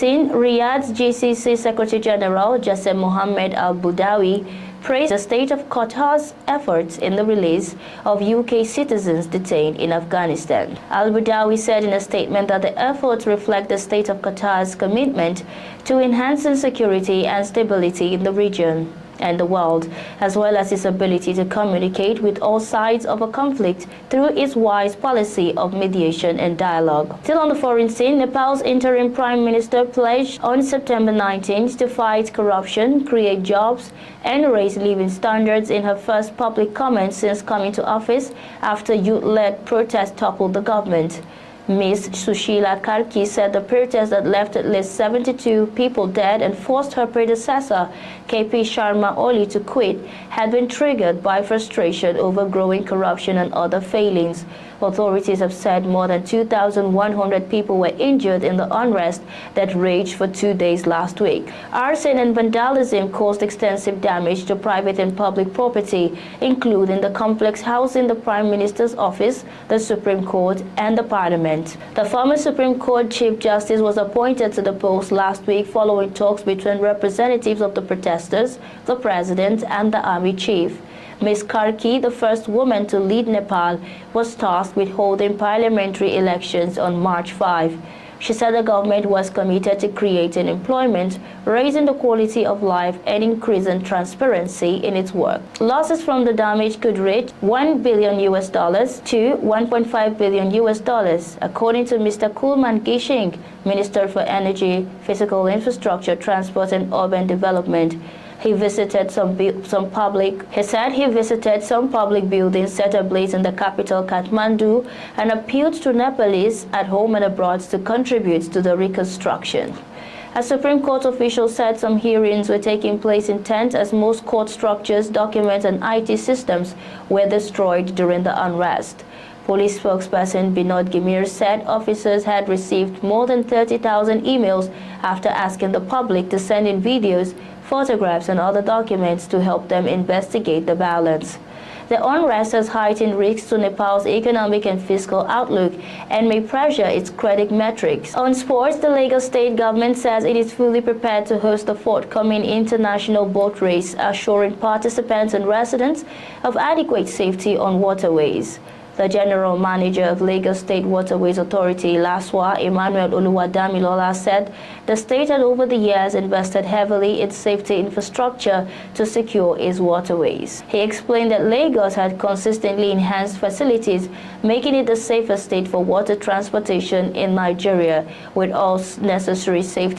Riyadh's GCC Secretary General Jassim Mohammed Al-Budawi praised the state of Qatar's efforts in the release of UK citizens detained in Afghanistan. Al-Budawi said in a statement that the efforts reflect the state of Qatar's commitment to enhancing security and stability in the region and the world, as well as its ability to communicate with all sides of a conflict through its wise policy of mediation and dialogue. Still on the foreign scene, Nepal's interim Prime Minister pledged on September 19th to fight corruption, create jobs, and raise living standards in her first public comments since coming to office after youth-led protests toppled the government. Ms. Sushila Karki said the protest that left at least 72 people dead and forced her predecessor, KP Sharma Oli, to quit had been triggered by frustration over growing corruption and other failings. Authorities have said more than 2,100 people were injured in the unrest that raged for 2 days last week. Arson and vandalism caused extensive damage to private and public property, including the complex housing the Prime Minister's office, the Supreme Court, and the Parliament. The former Supreme Court Chief Justice was appointed to the post last week following talks between representatives of the protesters, the President, and the Army Chief. Ms. Karki, the first woman to lead Nepal, was tasked with holding parliamentary elections on March 5. She said the government was committed to creating employment, raising the quality of life, and increasing transparency in its work. Losses from the damage could reach $1 billion to $1.5 billion, according to Mr. Kulman Gishing, Minister for Energy, Physical Infrastructure, Transport, and Urban Development. He visited some public buildings set ablaze in the capital Kathmandu and appealed to Nepalese at home and abroad to contribute to the reconstruction. A Supreme Court official said some hearings were taking place in tents as most court structures, documents, and IT systems were destroyed during the unrest. Police spokesperson Binod Gimir said officers had received more than 30,000 emails after asking the public to send in videos, photographs, and other documents to help them investigate the violence. The unrest has heightened risks to Nepal's economic and fiscal outlook and may pressure its credit metrics. On sports, the Lagos state government says it is fully prepared to host the forthcoming international boat race, assuring participants and residents of adequate safety on waterways. The General Manager of Lagos State Waterways Authority, LASWA, Emmanuel Oluwadamilola, said the state had over the years invested heavily in safety infrastructure to secure its waterways. He explained that Lagos had consistently enhanced facilities, making it the safest state for water transportation in Nigeria, with all necessary safety